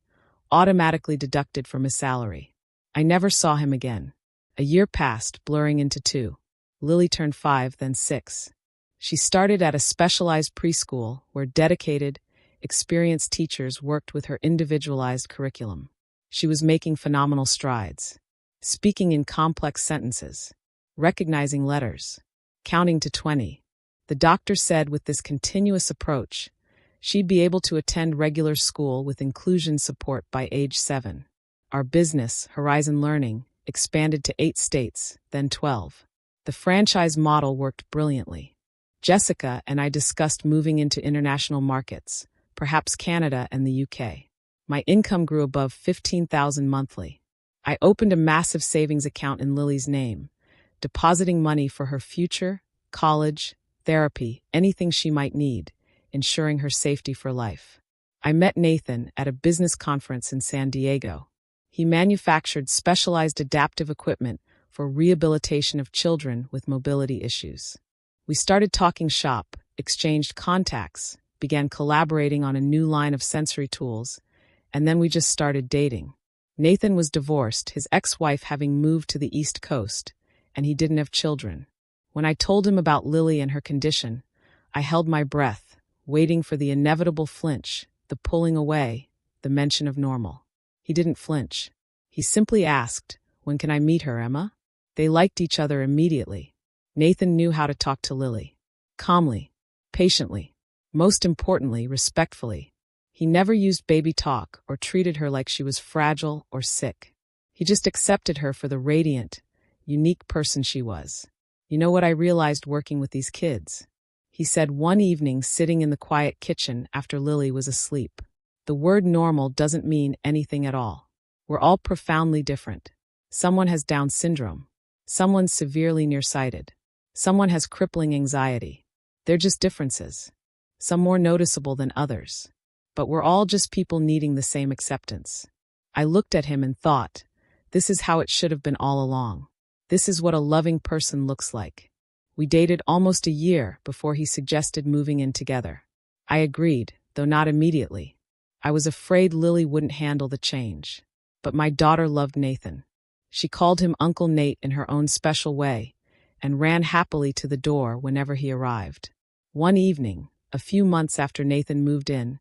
automatically deducted from his salary. I never saw him again. A year passed, blurring into 2. Lily turned 5, then 6. She started at a specialized preschool where dedicated, experienced teachers worked with her individualized curriculum. She was making phenomenal strides, speaking in complex sentences, recognizing letters, counting to 20. The doctor said with this continuous approach, she'd be able to attend regular school with inclusion support by age 7. Our business, Horizon Learning, expanded to 8 states, then 12. The franchise model worked brilliantly. Jessica and I discussed moving into international markets, perhaps Canada and the UK. My income grew above $15,000 monthly. I opened a massive savings account in Lily's name, depositing money for her future, college, therapy, anything she might need, ensuring her safety for life. I met Nathan at a business conference in San Diego. He manufactured specialized adaptive equipment for rehabilitation of children with mobility issues. We started talking shop, exchanged contacts, began collaborating on a new line of sensory tools, and then we just started dating. Nathan was divorced, his ex-wife having moved to the East Coast, and he didn't have children. When I told him about Lily and her condition, I held my breath, waiting for the inevitable flinch, the pulling away, the mention of normal. He didn't flinch. He simply asked, "When can I meet her, Emma?" They liked each other immediately. Nathan knew how to talk to Lily. Calmly, patiently, most importantly, respectfully. He never used baby talk or treated her like she was fragile or sick. He just accepted her for the radiant, unique person she was. "You know what I realized working with these kids?" he said one evening sitting in the quiet kitchen after Lily was asleep. "The word normal doesn't mean anything at all. We're all profoundly different. Someone has Down syndrome. Someone's severely nearsighted. Someone has crippling anxiety. They're just differences. Some more noticeable than others. But we're all just people needing the same acceptance." I looked at him and thought, this is how it should have been all along. This is what a loving person looks like. We dated almost a year before he suggested moving in together. I agreed, though not immediately. I was afraid Lily wouldn't handle the change. But my daughter loved Nathan. She called him Uncle Nate in her own special way, and ran happily to the door whenever he arrived. One evening, a few months after Nathan moved in,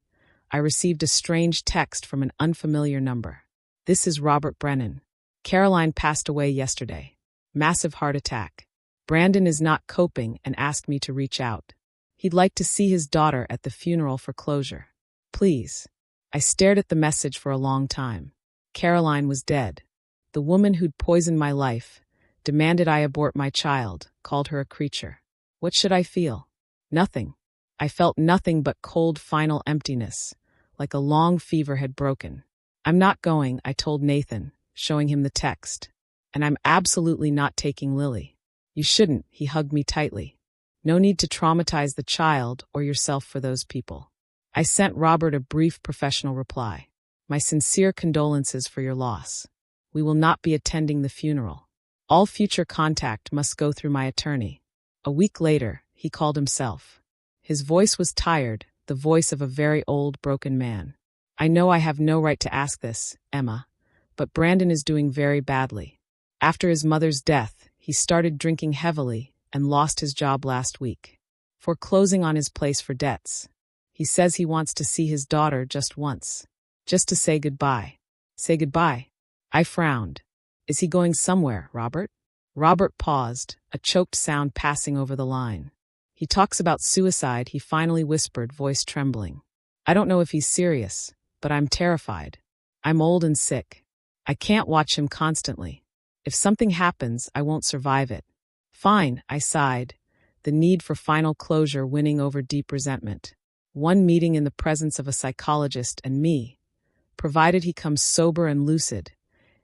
I received a strange text from an unfamiliar number. "This is Robert Brennan. Caroline passed away yesterday. Massive heart attack. Brandon is not coping and asked me to reach out. He'd like to see his daughter at the funeral for closure. Please." I stared at the message for a long time. Caroline was dead. The woman who'd poisoned my life, demanded I abort my child, called her a creature. What should I feel? Nothing. I felt nothing but cold final emptiness, like a long fever had broken. "I'm not going," I told Nathan, showing him the text. "And I'm absolutely not taking Lily." "You shouldn't," he hugged me tightly. "No need to traumatize the child or yourself for those people." I sent Robert a brief professional reply. "My sincere condolences for your loss. We will not be attending the funeral. All future contact must go through my attorney." A week later, he called himself. His voice was tired, the voice of a very old, broken man. "I know I have no right to ask this, Emma, but Brandon is doing very badly. After his mother's death, he started drinking heavily and lost his job last week, foreclosing on his place for debts. He says he wants to see his daughter just once, just to say goodbye." "Say goodbye?" I frowned. "Is he going somewhere, Robert?" Robert paused, a choked sound passing over the line. "He talks about suicide," he finally whispered, voice trembling. "I don't know if he's serious, but I'm terrified. I'm old and sick. I can't watch him constantly. If something happens, I won't survive it." "Fine," I sighed, the need for final closure winning over deep resentment. "One meeting in the presence of a psychologist and me, provided he comes sober and lucid,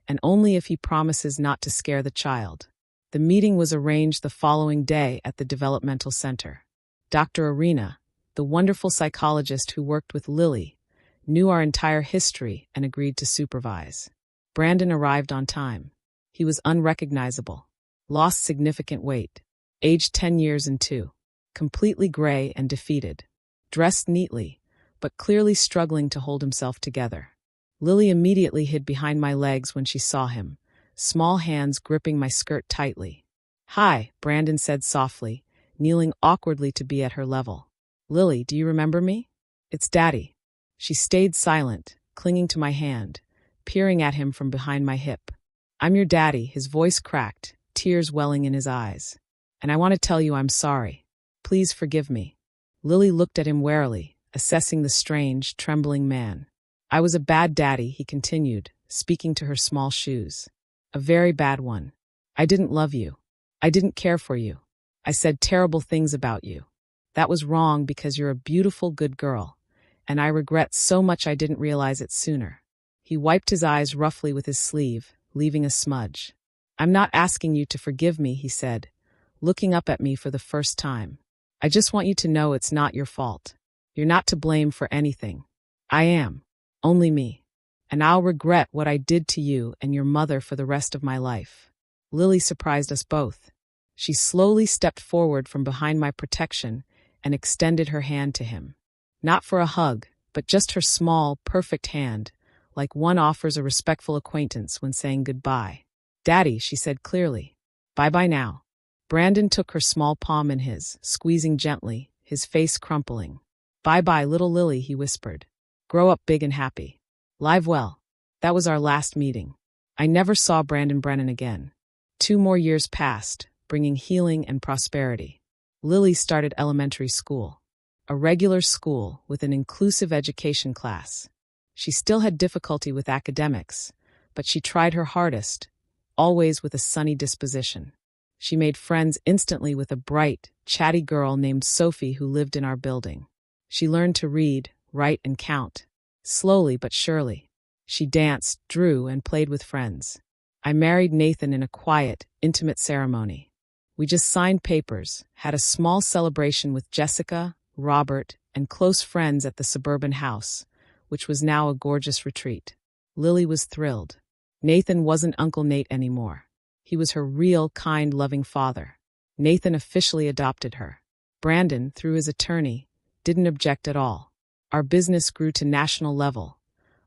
and only if he promises not to scare the child." The meeting was arranged the following day at the developmental center. Dr. Arena, the wonderful psychologist who worked with Lily, knew our entire history and agreed to supervise. Brandon arrived on time. He was unrecognizable, lost significant weight, aged 10 years and 2, completely gray and defeated, dressed neatly, but clearly struggling to hold himself together. Lily immediately hid behind my legs when she saw him, small hands gripping my skirt tightly. "Hi," Brandon said softly, kneeling awkwardly to be at her level. "Lily, do you remember me? It's Daddy." She stayed silent, clinging to my hand, peering at him from behind my hip. "I'm your daddy," his voice cracked, tears welling in his eyes. "And I want to tell you I'm sorry. Please forgive me." Lily looked at him warily, assessing the strange, trembling man. "I was a bad daddy," he continued, speaking to her small shoes. "A very bad one. I didn't love you. I didn't care for you. I said terrible things about you. That was wrong because you're a beautiful, good girl, and I regret so much I didn't realize it sooner." He wiped his eyes roughly with his sleeve, leaving a smudge. "I'm not asking you to forgive me," he said, looking up at me for the first time. "I just want you to know it's not your fault. You're not to blame for anything. I am. Only me. And I'll regret what I did to you and your mother for the rest of my life." Lily surprised us both. She slowly stepped forward from behind my protection and extended her hand to him. Not for a hug, but just her small, perfect hand, like one offers a respectful acquaintance when saying goodbye. "Daddy," she said clearly. "Bye-bye now." Brandon took her small palm in his, squeezing gently, his face crumpling. "Bye-bye, little Lily," he whispered. "Grow up big and happy. Live well." That was our last meeting. I never saw Brandon Brennan again. 2 more years passed, bringing healing and prosperity. Lily started elementary school. A regular school with an inclusive education class. She still had difficulty with academics, but she tried her hardest, always with a sunny disposition. She made friends instantly with a bright, chatty girl named Sophie who lived in our building. She learned to read, write, and count. Slowly but surely. She danced, drew, and played with friends. I married Nathan in a quiet, intimate ceremony. We just signed papers, had a small celebration with Jessica, Robert, and close friends at the suburban house, which was now a gorgeous retreat. Lily was thrilled. Nathan wasn't Uncle Nate anymore. He was her real, kind, loving father. Nathan officially adopted her. Brandon, through his attorney, didn't object at all. Our business grew to national level,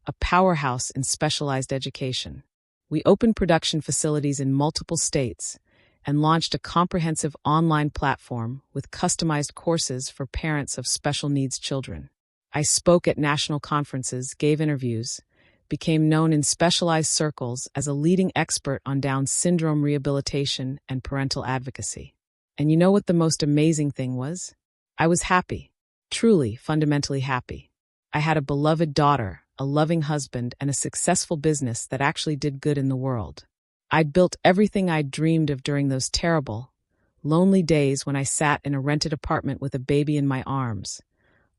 a powerhouse in specialized education. We opened production facilities in multiple states and launched a comprehensive online platform with customized courses for parents of special needs children. I spoke at national conferences, gave interviews, became known in specialized circles as a leading expert on Down syndrome rehabilitation and parental advocacy. And you know what the most amazing thing was? I was happy. Truly, fundamentally happy. I had a beloved daughter, a loving husband, and a successful business that actually did good in the world. I'd built everything I'd dreamed of during those terrible, lonely days when I sat in a rented apartment with a baby in my arms,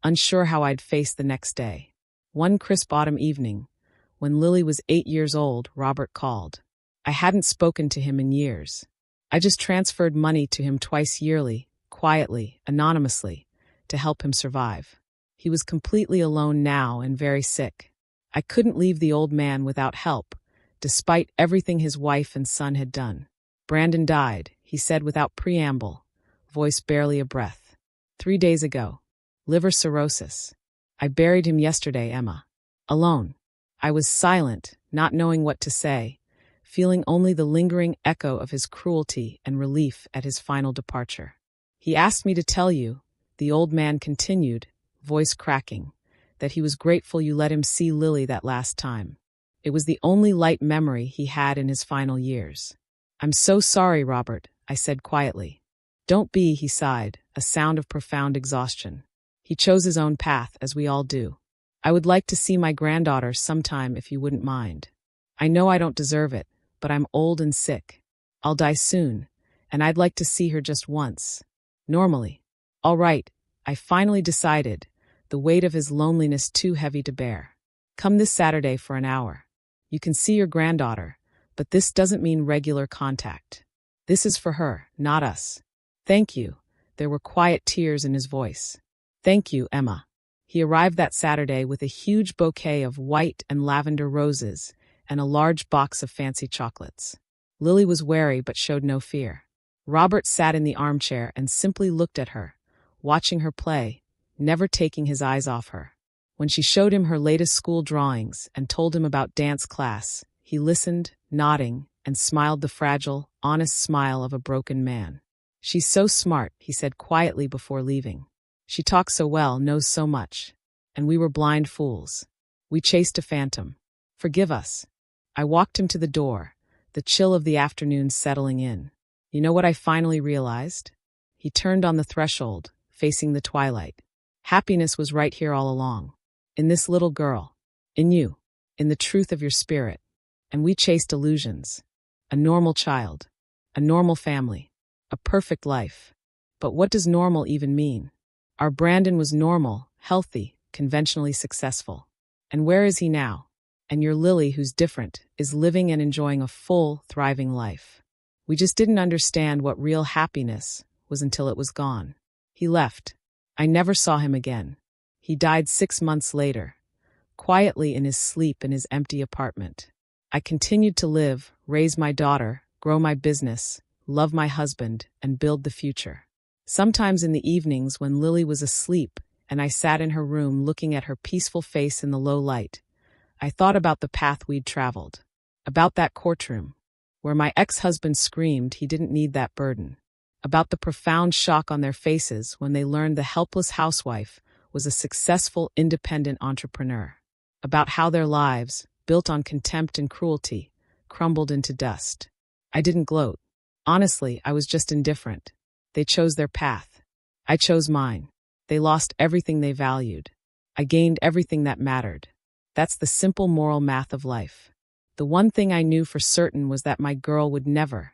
unsure how I'd face the next day. One crisp autumn evening, when Lily was 8 years old, Robert called. I hadn't spoken to him in years. I just transferred money to him twice yearly, quietly, anonymously, to help him survive. He was completely alone now and very sick. I couldn't leave the old man without help, despite everything his wife and son had done. "Brandon died," he said without preamble, voice barely a breath. 3 days ago. Liver cirrhosis. I buried him yesterday, Emma. Alone. I was silent, not knowing what to say, feeling only the lingering echo of his cruelty and relief at his final departure. "He asked me to tell you," the old man continued, voice cracking, "that he was grateful you let him see Lily that last time. It was the only light memory he had in his final years." "I'm so sorry, Robert," I said quietly. "Don't be," he sighed, a sound of profound exhaustion. "He chose his own path, as we all do. I would like to see my granddaughter sometime if you wouldn't mind. I know I don't deserve it, but I'm old and sick. I'll die soon, and I'd like to see her just once. Normally." "All right," I finally decided, the weight of his loneliness too heavy to bear. "Come this Saturday for an hour. You can see your granddaughter, but this doesn't mean regular contact. This is for her, not us." "Thank you." There were quiet tears in his voice. "Thank you, Emma." He arrived that Saturday with a huge bouquet of white and lavender roses and a large box of fancy chocolates. Lily was wary but showed no fear. Robert sat in the armchair and simply looked at her, watching her play, never taking his eyes off her. When she showed him her latest school drawings and told him about dance class, he listened, nodding, and smiled the fragile, honest smile of a broken man. "She's so smart," he said quietly before leaving. "She talks so well, knows so much. And we were blind fools. We chased a phantom. Forgive us." I walked him to the door, the chill of the afternoon settling in. You know what I finally realized? He turned on the threshold, facing the twilight. Happiness was right here all along. In this little girl. In you. In the truth of your spirit. And we chased illusions. A normal child. A normal family. A perfect life. But what does normal even mean? Our Brandon was normal, healthy, conventionally successful. And where is he now? And your Lily, who's different, is living and enjoying a full, thriving life. We just didn't understand what real happiness was until it was gone. He left. I never saw him again. He died 6 months later, quietly in his sleep in his empty apartment. I continued to live, raise my daughter, grow my business, love my husband, and build the future. Sometimes in the evenings when Lily was asleep and I sat in her room looking at her peaceful face in the low light, I thought about the path we'd traveled, about that courtroom, where my ex-husband screamed he didn't need that burden, about the profound shock on their faces when they learned the helpless housewife was a successful, independent entrepreneur, about how their lives, built on contempt and cruelty, crumbled into dust. I didn't gloat. Honestly, I was just indifferent. They chose their path. I chose mine. They lost everything they valued. I gained everything that mattered. That's the simple moral math of life. The one thing I knew for certain was that my girl would never,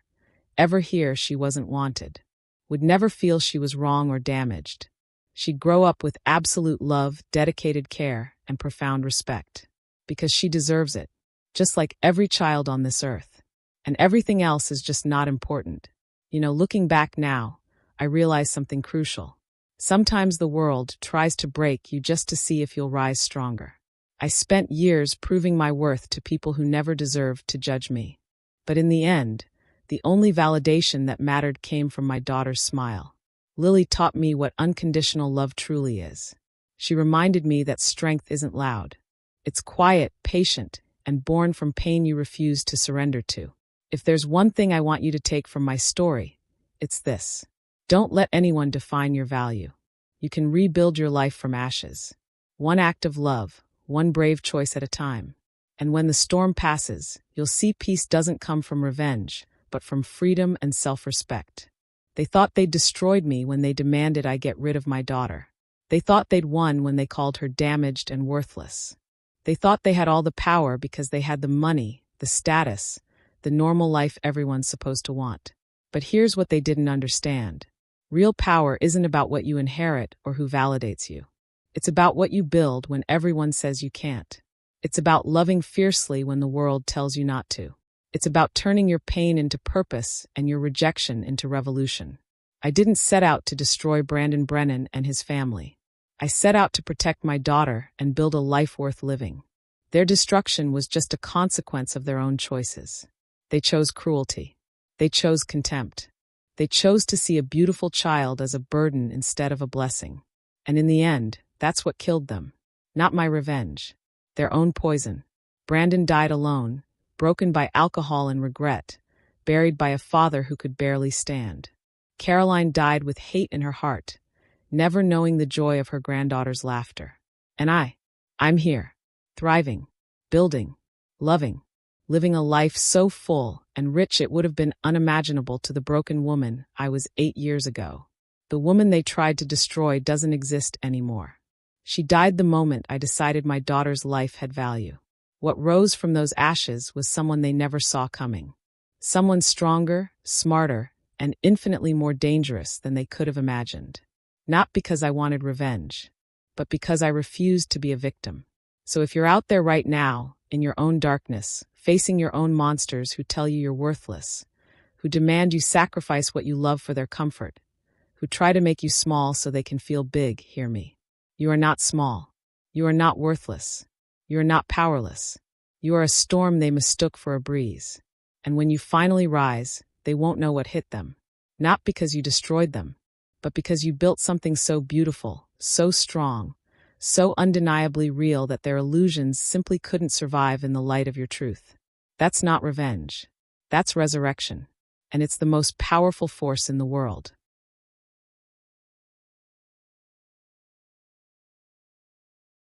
ever hear she wasn't wanted, would never feel she was wrong or damaged. She'd grow up with absolute love, dedicated care, and profound respect. Because she deserves it, just like every child on this earth. And everything else is just not important. You know, looking back now, I realize something crucial. Sometimes the world tries to break you just to see if you'll rise stronger. I spent years proving my worth to people who never deserved to judge me. But in the end, the only validation that mattered came from my daughter's smile. Lily taught me what unconditional love truly is. She reminded me that strength isn't loud. It's quiet, patient, and born from pain you refuse to surrender to. If there's one thing I want you to take from my story, it's this. Don't let anyone define your value. You can rebuild your life from ashes. One act of love, one brave choice at a time. And when the storm passes, you'll see peace doesn't come from revenge, but from freedom and self-respect. They thought they'd destroyed me when they demanded I get rid of my daughter. They thought they'd won when they called her damaged and worthless. They thought they had all the power because they had the money, the status, the normal life everyone's supposed to want. But here's what they didn't understand. Real power isn't about what you inherit or who validates you. It's about what you build when everyone says you can't. It's about loving fiercely when the world tells you not to. It's about turning your pain into purpose and your rejection into revolution. I didn't set out to destroy Brandon Brennan and his family. I set out to protect my daughter and build a life worth living. Their destruction was just a consequence of their own choices. They chose cruelty. They chose contempt. They chose to see a beautiful child as a burden instead of a blessing. And in the end, that's what killed them. Not my revenge. Their own poison. Brandon died alone, broken by alcohol and regret, buried by a father who could barely stand. Caroline died with hate in her heart, never knowing the joy of her granddaughter's laughter. And I'm here, thriving, building, loving, living a life so full and rich it would have been unimaginable to the broken woman I was 8 years ago. The woman they tried to destroy doesn't exist anymore. She died the moment I decided my daughter's life had value. What rose from those ashes was someone they never saw coming. Someone stronger, smarter, and infinitely more dangerous than they could have imagined. Not because I wanted revenge, but because I refused to be a victim. So if you're out there right now, in your own darkness, facing your own monsters who tell you you're worthless, who demand you sacrifice what you love for their comfort, who try to make you small so they can feel big, hear me. You are not small. You are not worthless. You are not powerless. You are a storm they mistook for a breeze. And when you finally rise, they won't know what hit them. Not because you destroyed them, but because you built something so beautiful, so strong, so undeniably real that their illusions simply couldn't survive in the light of your truth. That's not revenge. That's resurrection. And it's the most powerful force in the world.